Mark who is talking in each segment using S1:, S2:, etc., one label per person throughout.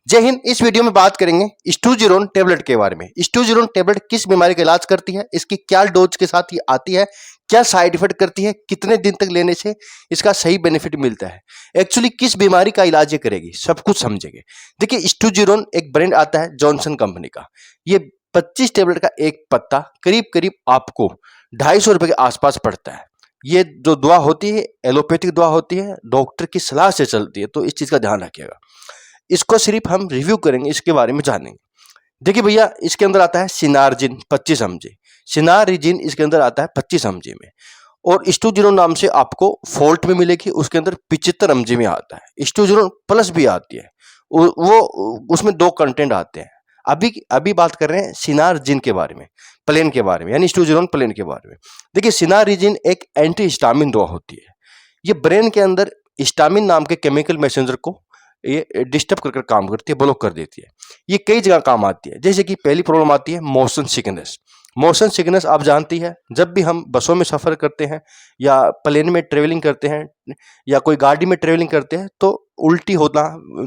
S1: जय हिंद। इस वीडियो में बात करेंगे स्टूजिरोन टेबलेट के बारे में। स्टूजिरोन टेबलेट किस बीमारी का इलाज करती है, इसकी क्या डोज के साथ ये आती है, क्या साइड इफेक्ट करती है, कितने दिन तक लेने से इसका सही बेनिफिट मिलता है, एक्चुअली किस बीमारी का इलाज ये करेगी, सब कुछ समझेंगे। देखिए, स्टूजिरोन एक ब्रांड आता है जॉनसन कंपनी का। ये 25 टेबलेट का एक पत्ता करीब करीब आपको 250 रुपए के आसपास पड़ता है। ये जो दवा होती है एलोपैथिक दवा होती है, डॉक्टर की सलाह से चलती है, तो इस चीज का ध्यान रखिएगा। इसको सिर्फ हम रिव्यू करेंगे, इसके बारे में जानेंगे। देखिए भैया, इसके अंदर आता है सिनारजिन 25 mg, सिनारिजिन इसके अंदर आता है 25 mg में, और स्टूजिरोन नाम से आपको फोल्ट में मिलेगी, उसके अंदर 75 mg में आता है। स्टूजिरोन प्लस भी आती है, वो उसमें 2 कंटेंट आते हैं। अभी बात कर रहे हैं सिनारजिन के बारे में, प्लेन के बारे में, यानी स्टूजिरोन प्लेन के बारे में। देखिए, सिनारिजिन एक एंटी हिस्टामिन दवा होती है। ये ब्रेन के अंदर हिस्टामिन नाम के केमिकल मैसेंजर को ये डिस्टर्ब कर काम करती है, ब्लॉक कर देती है। ये कई जगह काम आती है। जैसे कि पहली प्रॉब्लम आती है मोशन सिकनेस। मोशन सिकनेस आप जानती है, जब भी हम बसों में सफर करते हैं या प्लेन में ट्रेवलिंग करते हैं या कोई गाड़ी में ट्रेवलिंग करते हैं, तो उल्टी होना,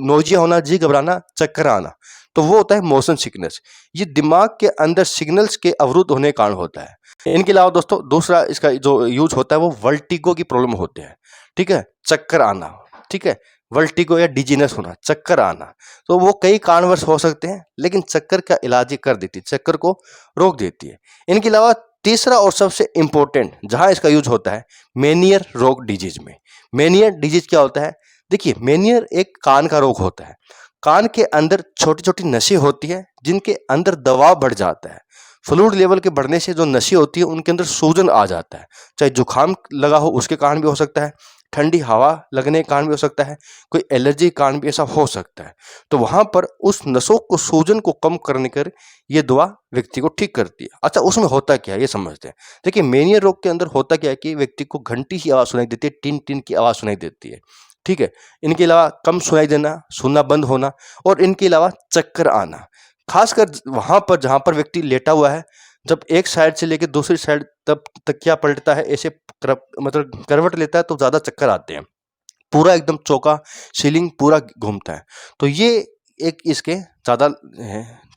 S1: नोजिया होना, जी घबराना, चक्कर आना, तो वो होता है मोशन सिकनेस। ये दिमाग के अंदर सिग्नल्स के अवरुद्ध होने के कारण होता है। इनके अलावा दोस्तों दूसरा इसका जो यूज होता है वो वर्टिगो की प्रॉब्लम होते हैं। ठीक है, चक्कर आना, ठीक है, वर्टिगो या डिजीनेस होना, चक्कर आना, तो वो कई कारणवश हो सकते हैं, लेकिन चक्कर का इलाज ही कर देती है, चक्कर को रोक देती है। इनके अलावा तीसरा और सबसे इंपॉर्टेंट जहां इसका यूज होता है, मेनियर रोग डिजीज में। मेनियर डिजीज क्या होता है? देखिए, मेनियर एक कान का रोग होता है। कान के अंदर छोटी छोटी नसें होती है, जिनके अंदर दबाव बढ़ जाता है। फ्लूइड लेवल के बढ़ने से जो नसें होती है उनके अंदर सूजन आ जाता है। चाहे जुकाम लगा हो उसके कारण भी हो सकता है, ठंडी हवा लगने के कारण भी हो सकता है, कोई एलर्जी के कारण भी ऐसा हो सकता है। तो वहां पर उस नसों को, सूजन को कम करने कर ये दवा व्यक्ति को ठीक करती है। अच्छा, उसमें होता क्या है ये समझते हैं। देखिए, मेनियर रोग के अंदर होता क्या है कि व्यक्ति को घंटी की आवाज सुनाई देती है, टिन टिन की आवाज सुनाई देती है। ठीक है, इनके अलावा कम सुनाई देना, सुनना बंद होना, और इनके अलावा चक्कर आना। खासकर वहां पर जहां पर व्यक्ति लेटा हुआ है, जब एक साइड से लेकर दूसरी साइड तब तकिया पलटता है, ऐसे मतलब करवट लेता है, तो ज्यादा चक्कर आते हैं। पूरा एकदम चौका, सीलिंग पूरा घूमता है। तो ये एक इसके ज्यादा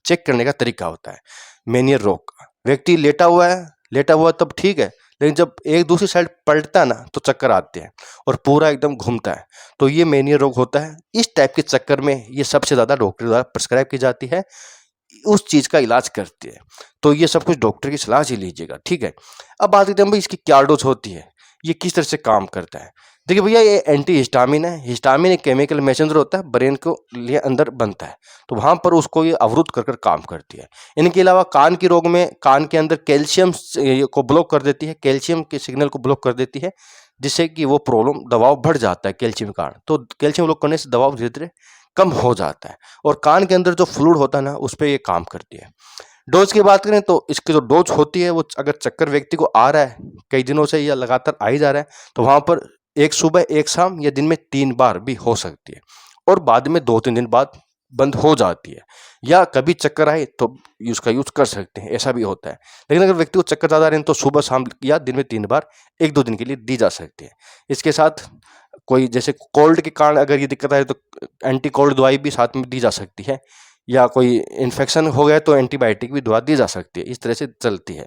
S1: चेक करने का तरीका होता है मेनियर रोग का। व्यक्ति लेटा हुआ तब ठीक है, लेकिन जब एक दूसरी साइड पलटता है ना, तो चक्कर आते हैं और पूरा एकदम घूमता है, तो ये मेनियर रोग होता है। इस टाइप के चक्कर में ये सबसे ज्यादा डॉक्टर द्वारा प्रिस्क्राइब की जाती है, उस चीज का इलाज करती है। तो ये सब कुछ डॉक्टर की सलाह से लीजिएगा। ठीक है, अब बात करते हैं भाई इसकी क्या डोज होती है, ये किस तरह से काम करता है। देखिए भैया, ये एंटी हिस्टामिन है। हिस्टामिन एक केमिकल मैसेंजर होता है, ब्रेन को लिए अंदर बनता है, तो वहां पर उसको ये अवरुद्ध कर काम करती है। इनके अलावा कान के रोग में कान के अंदर कैल्शियम को ब्लॉक कर देती है, कैल्शियम के सिग्नल को ब्लॉक कर देती है, जिससे कि वो प्रॉब्लम, दबाव बढ़ जाता है कैल्शियम के कारण। तो कैल्शियम ब्लॉक करने से दबाव धीरे धीरे कम हो जाता है, और कान के अंदर जो फ्लूइड होता है ना, उस पर ये काम करती है। डोज की बात करें तो इसकी जो डोज होती है, वो अगर चक्कर व्यक्ति को आ रहा है कई दिनों से या लगातार आ ही जा रहा है, तो वहां पर एक सुबह, एक शाम या दिन में 3 बार भी हो सकती है, और बाद में 2-3 दिन बाद बंद हो जाती है, या कभी चक्कर आए तो उसका यूज कर सकते हैं, ऐसा भी होता है। लेकिन अगर व्यक्ति को चक्कर ज्यादा आ रहे हैं तो सुबह शाम या दिन में 3 बार 1-2 दिन के लिए दी जा सकती है। इसके साथ कोई जैसे कोल्ड के कारण अगर ये दिक्कत आए तो एंटी कोल्ड दवाई भी साथ में दी जा सकती है, या कोई इन्फेक्शन हो गया तो एंटीबायोटिक भी दवा दी जा सकती है। इस तरह से चलती है।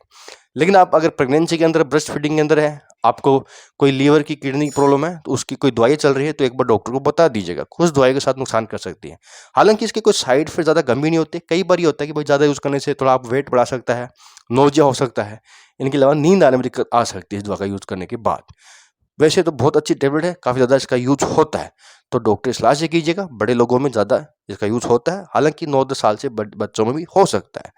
S1: लेकिन आप अगर प्रेगनेंसी के अंदर, ब्रेस्ट फीडिंग के अंदर है, आपको कोई लीवर की, किडनी की प्रॉब्लम है, तो उसकी कोई दवाई चल रही है, तो एक बार डॉक्टर को बता दीजिएगा, कुछ दवाई के साथ नुकसान कर सकती है। हालांकि इसके कोई साइड इफेक्ट ज्यादा गंभीर नहीं होते। कई बार ये होता है कि भाई ज्यादा यूज करने से थोड़ा आप वेट बढ़ा सकता है, नोजिया हो सकता है। इनके अलावा नींद आने में दिक्कत आ सकती है इस दवा का यूज करने के बाद। वैसे तो बहुत अच्छी टेबलेट है, काफी ज्यादा इसका यूज होता है, तो डॉक्टर की सलाह से कीजिएगा। बड़े लोगों में ज्यादा इसका यूज होता है, हालांकि 9-10 साल से बच्चों में भी हो सकता है।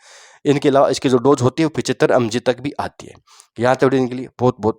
S1: इनके अलावा इसकी जो डोज होती है वो 75 mg तक भी आती है। यहाँ तक इनके लिए बहुत बहुत